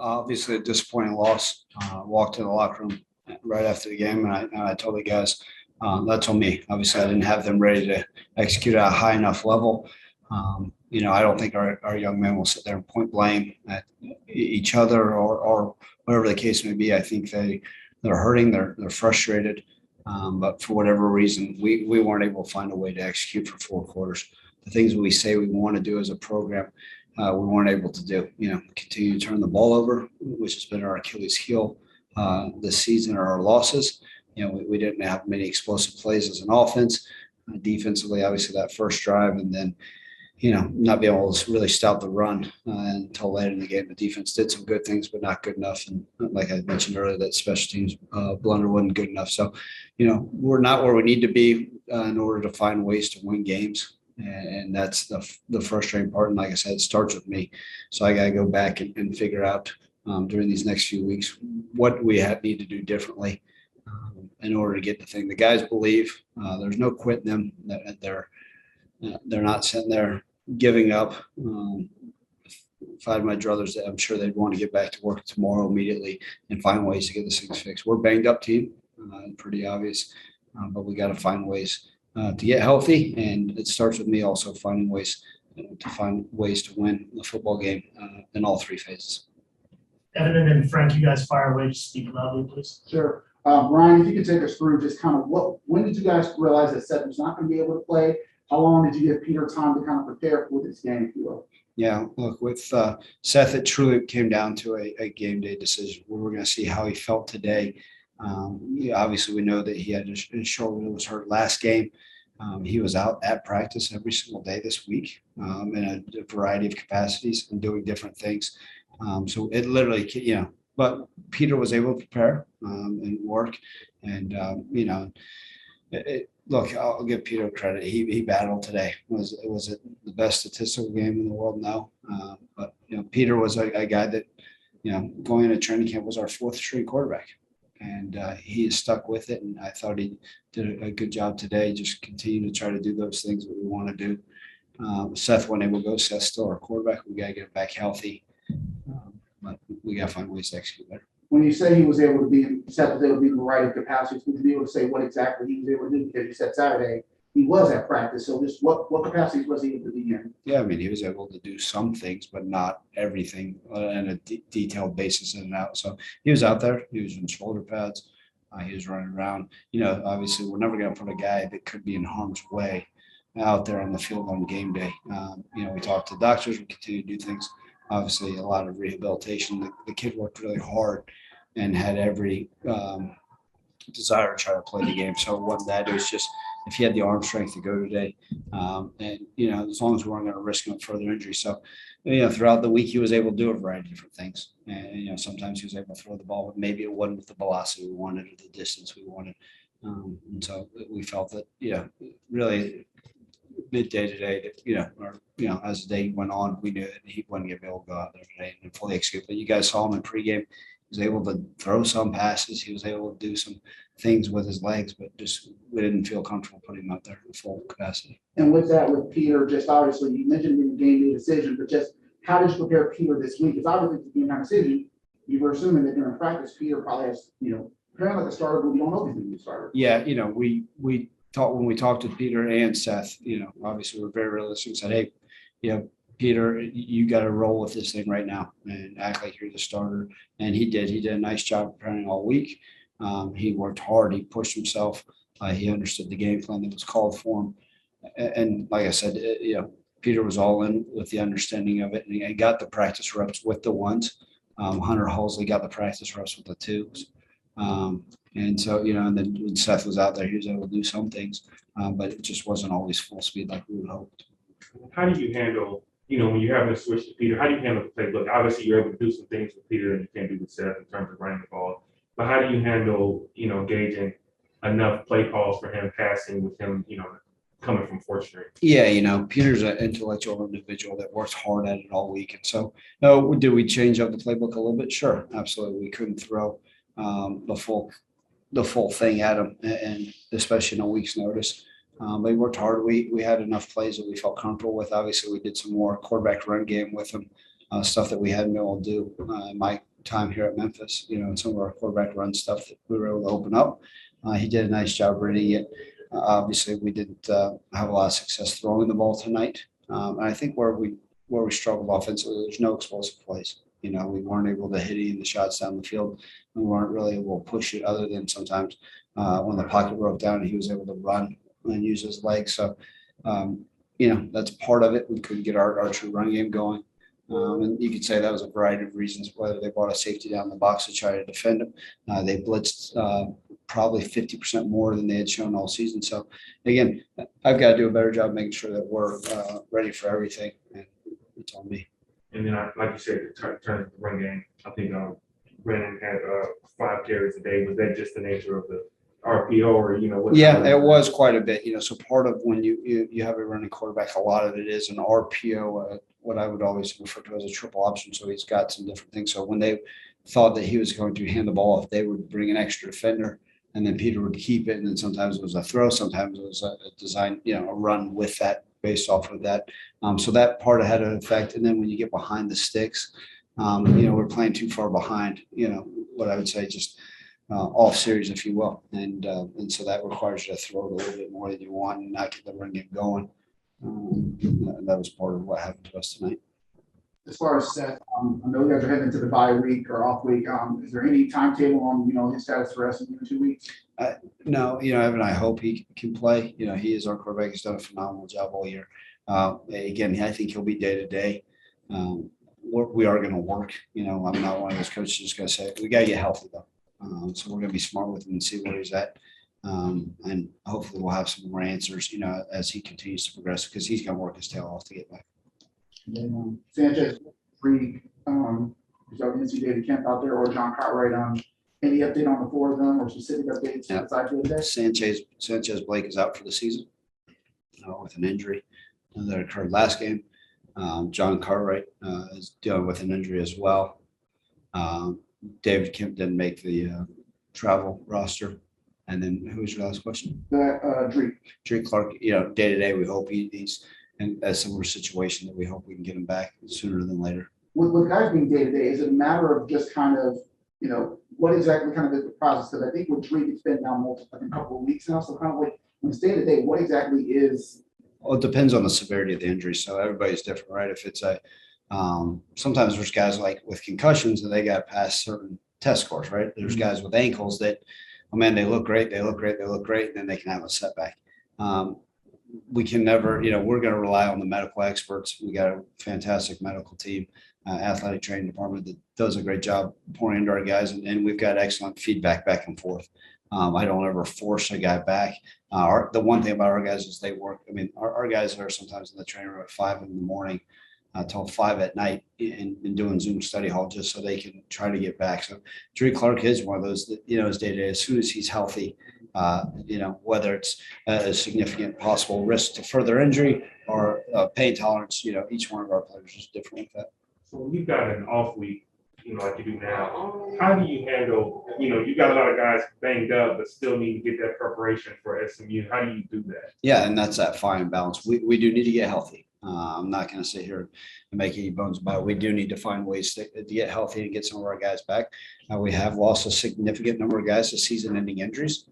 Obviously, a disappointing loss. Walked to the locker room right after the game, and I told the guys that's on me. Obviously, I didn't have them ready to execute at a high enough level. I don't think our young men will sit there and point blame at each other or whatever the case may be. I think they're hurting, they're frustrated, but for whatever reason, we weren't able to find a way to execute for 4 quarters. The things we say we want to do as a program, we weren't able to do. Continue to turn the ball over, which has been our Achilles heel this season, or our losses. We didn't have many explosive plays as an offense. Defensively, obviously, that first drive, and then not being able to really stop the run until later in the game. The defense did some good things, but not good enough. And like I mentioned earlier, that special teams blunder wasn't good enough. So, we're not where we need to be in order to find ways to win games. And that's the frustrating part. And like I said, it starts with me. So I got to go back and figure out during these next few weeks what we need to do differently in order to get the thing. The guys believe there's no quitting them. They're not sitting there giving up. If I had my druthers, I'm sure they'd want to get back to work tomorrow immediately and find ways to get this thing fixed. We're a banged up team, pretty obvious, but we got to find ways to get healthy, and it starts with me also finding ways to win the football game in all 3 phases. Evan and then Frank, you guys fire away. Just speak loudly, please. Sure. Ryan, if you could take us through just kind of when did you guys realize that Seth was not going to be able to play? How long did you give Peter time to kind of prepare for this game, if you will? Yeah, look, with Seth, it truly came down to a game day decision. We're going to see how he felt today. Obviously, we know that he had his shoulder was hurt last game. He was out at practice every single day this week in a variety of capacities and doing different things. So it literally, but Peter was able to prepare and work. And, look, I'll give Peter credit. He battled today. Was it the best statistical game in the world? No. But, Peter was a guy that, going into training camp was our 4th string quarterback. And he is stuck with it. And I thought he did a good job today. Just continue to try to do those things that we want to do. Seth wasn't able to go. Seth's still our quarterback. We got to get him back healthy. But we got to find ways to execute better. When you say he was able to be, Seth was able to be in the right capacities, would you be able to say what exactly he was able to do? Because you said Saturday he was at practice. So just what capacities was he able to be in? Yeah, I mean, he was able to do some things, but not everything on a detailed basis in and out. So he was out there. He was in shoulder pads. He was running around. Obviously, we're never going to put a guy that could be in harm's way out there on the field on game day. We talked to doctors. We continue to do things. Obviously, a lot of rehabilitation. The kid worked really hard and had every desire to try to play the game. So it wasn't that. It was just if he had the arm strength to go today. And, as long as we weren't going to risk him further injury. So, throughout the week, he was able to do a variety of different things. And, sometimes he was able to throw the ball, but maybe it wasn't with the velocity we wanted or the distance we wanted. And so we felt that, really midday today, as the day went on, we knew that he wasn't going to be able to go out there today and fully execute. But you guys saw him in pregame. He was able to throw some passes. He was able to do some things with his legs, but just we didn't feel comfortable putting him out there in full capacity. And with that, with Peter, just obviously you mentioned in the game day decision, but just how did you prepare Peter this week? Because obviously it's a game time decision. You were assuming that during practice, Peter probably has, preparing like a starter, but we don't know if he's going to be a starter. Yeah, we talked when we talked to Peter and Seth. Obviously we're very realistic and said, hey, Peter, you got to roll with this thing right now and act like you're the starter. And he did. He did a nice job preparing all week. He worked hard. He pushed himself. He understood the game plan that was called for him. And like I said, Peter was all in with the understanding of it, and he got the practice reps with the ones. Hunter Halsley got the practice reps with the twos. And so, and then when Seth was out there, he was able to do some things, but it just wasn't always full speed like we would hoped. How do you handle, when you're having to switch to Peter, how do you handle the playbook? Obviously, you're able to do some things with Peter that you can't do with Seth in terms of running the ball. But how do you handle, gauging enough play calls for him passing with him, coming from 4th string? Yeah, Peter's an intellectual individual that works hard at it all week. And so, did we change up the playbook a little bit? Sure, absolutely. We couldn't throw the full thing at him, and especially in a week's notice. But he worked hard. We had enough plays that we felt comfortable with. Obviously, we did some more quarterback run game with him, stuff that we hadn't been able to do in my time here at Memphis, and some of our quarterback run stuff that we were able to open up. He did a nice job reading it. Obviously, we didn't have a lot of success throwing the ball tonight. And I think where we struggled offensively, there's no explosive plays. We weren't able to hit any of the shots down the field. We weren't really able to push it other than sometimes when the pocket broke down and he was able to run and use his legs. So, that's part of it. We couldn't get our true run game going. And you could say that was a variety of reasons, whether they brought a safety down the box to try to defend him. They blitzed probably 50% more than they had shown all season. So, again, I've got to do a better job making sure that we're ready for everything. And it's on me. And then, like you said, turn the run game. I think Brandon had 5 carries a day. Was that just the nature of the RPO, or what? Yeah, it was quite a bit. So part of when you have a running quarterback, a lot of it is an RPO, what I would always refer to as a triple option. So he's got some different things. So when they thought that he was going to hand the ball off, they would bring an extra defender, and then Peter would keep it. And then sometimes it was a throw, sometimes it was a design, a run with that, based off of that. So that part had an effect. And then when you get behind the sticks, we're playing too far behind, what I would say just off series, if you will. And so that requires you to throw it a little bit more than you want and not get the run game going. That was part of what happened to us tonight. As far as Seth, I know you guys are heading into the bye week or off week. Is there any timetable on, his status for us in 2 weeks? No, Evan, I hope he can play. He is our quarterback. He's done a phenomenal job all year. Again, I think he'll be day to day. We are going to work. I'm not one of those coaches just going to say, we got to get healthy, though. So we're going to be smart with him and see where he's at. And hopefully we'll have some more answers, as he continues to progress, because he's going to work his tail off to get back. And then Sanchez, free, NC David Kemp out there, or John Cartwright. Any update on the 4 of them, or specific updates? Yeah. Besides that? Sanchez Blake is out for the season with an injury that occurred last game. John Cartwright is dealing with an injury as well. David Kemp didn't make the travel roster. And then who was your last question? Drake Clark. Day to day, we hope he's in a similar situation that we hope we can get him back sooner than later. With guys being day to day, is it a matter of just kind of, what exactly kind of is the process? Because I think with Drake, it's been now a couple of weeks now. So kind of like when it's day to day, what exactly is? Well, it depends on the severity of the injury. So everybody's different, right? If it's sometimes there's guys like with concussions and they got past certain test scores, right? There's guys with ankles that, they look great, and then they can have a setback. We can never, we're going to rely on the medical experts. We got a fantastic medical team, athletic training department that does a great job pouring into our guys, and we've got excellent feedback back and forth. I don't ever force a guy back. The one thing about our guys is they work. Our guys are sometimes in the training room at 5 a.m. Till 5 p.m. and doing Zoom study hall just so they can try to get back. So Dree Clark is one of those that, his day to day, as soon as he's healthy, whether it's a significant possible risk to further injury or pain tolerance, each one of our players is different with that. So when you've got an off week, like you do now, how do you handle, you got a lot of guys banged up, but still need to get that preparation for SMU. How do you do that? Yeah, and that's that fine balance. We do need to get healthy. I'm not going to sit here and make any bones about it. We do need to find ways to get healthy and get some of our guys back. We have lost a significant number of guys to season-ending injuries.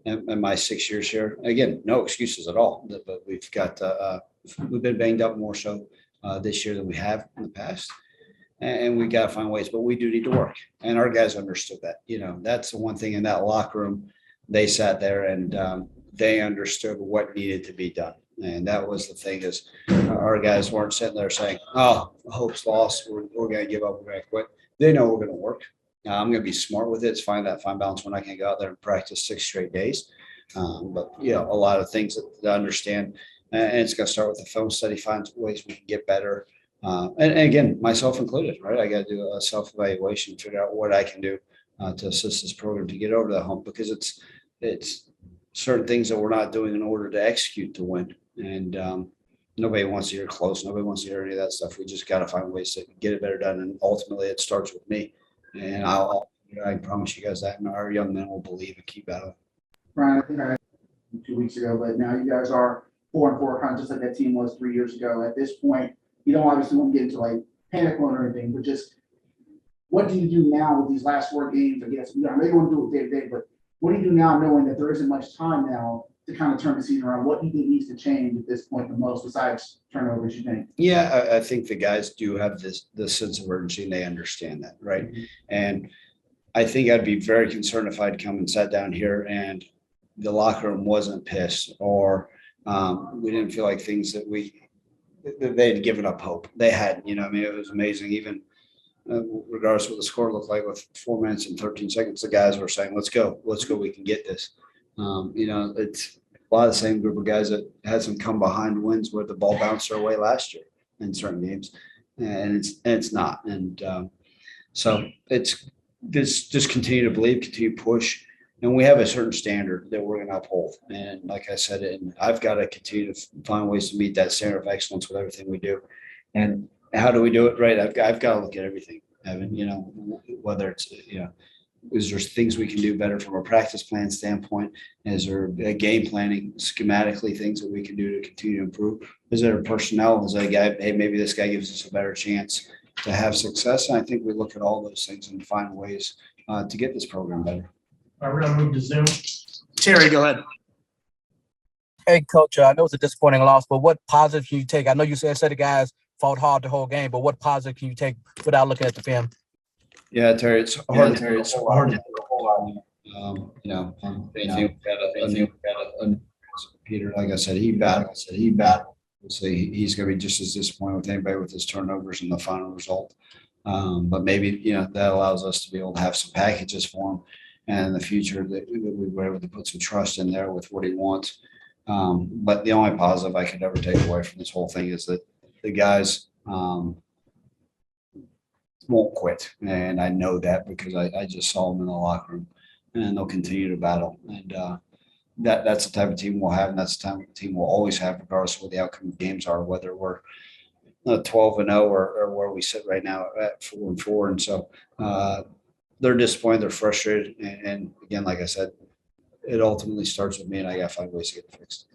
In my 6 years here, again, no excuses at all. But we've got we've been banged up more so this year than we have in the past, and we got to find ways. But we do need to work, and our guys understood that. That's the one thing in that locker room. They sat there and they understood what needed to be done. And that was the thing is our guys weren't sitting there saying, oh, hope's lost. We're going to give up. We're going to quit. They know we're going to work. I'm going to be smart with it. It's find that fine balance when I can go out there and practice 6 straight days. But, a lot of things to understand. And it's going to start with the film study, find ways we can get better. And again, myself included, right? I got to do a self-evaluation, figure out what I can do to assist this program to get over the hump, because it's certain things that we're not doing in order to execute to win. And nobody wants to hear close. Nobody wants to hear any of that stuff. We just got to find ways to get it better done. And ultimately, it starts with me. And I promise you guys that. And our young men will believe and keep at it. Brian, I think I had 2 weeks ago, but now you guys are 4-4, kind of just like that team was 3 years ago. At this point, you don't obviously want to get into like panic mode or anything, but just what do you do now with these last 4 games? I guess, I know you want to do it day to day, but what do you do now knowing that there isn't much time now to kind of turn the season around? What do you think needs to change at this point the most besides turnovers, you think? Yeah, I think the guys do have this sense of urgency and they understand that, right? And I think I'd be very concerned if I'd come and sat down here and the locker room wasn't pissed or we didn't feel like things that they had given up hope. They hadn't, I mean, it was amazing. Even regardless of what the score looked like with 4 minutes and 13 seconds, the guys were saying, let's go, we can get this. It's a lot of the same group of guys that had some come behind wins where the ball bounced their way last year in certain games. And it's not. And so it's just continue to believe, continue to push. And we have a certain standard that we're going to uphold. And like I said, and I've got to continue to find ways to meet that standard of excellence with everything we do. And how do we do it? Right. I've got to look at everything, Evan, whether it's, is there things we can do better from a practice plan standpoint? Is there a game planning schematically things that we can do to continue to improve? Is there a personnel? Is there a guy, hey, maybe this guy gives us a better chance to have success? And I think we look at all those things and find ways to get this program better. All right, we're gonna move to Zoom. Terry, go ahead. Hey, Coach, I know it's a disappointing loss, but what positive can you take? I know you said the guys fought hard the whole game, but what positive can you take without looking at the film? Yeah, Terry, it's hard. It's hard to do a whole lot. Peter, like I said, he battled. So he's going to be just as disappointed with anybody with his turnovers in the final result. But maybe, that allows us to be able to have some packages for him and in the future that we were able to put some trust in there with what he wants. But the only positive I could ever take away from this whole thing is that the guys won't quit. And I know that because I just saw them in the locker room, and they'll continue to battle. And that's the type of team we'll have, and that's the type of team we'll always have, regardless of what the outcome of games are, whether we're 12-0 or where we sit right now at 4-4. And so they're disappointed, they're frustrated. And again, like I said, it ultimately starts with me, and I got to find ways to get it fixed.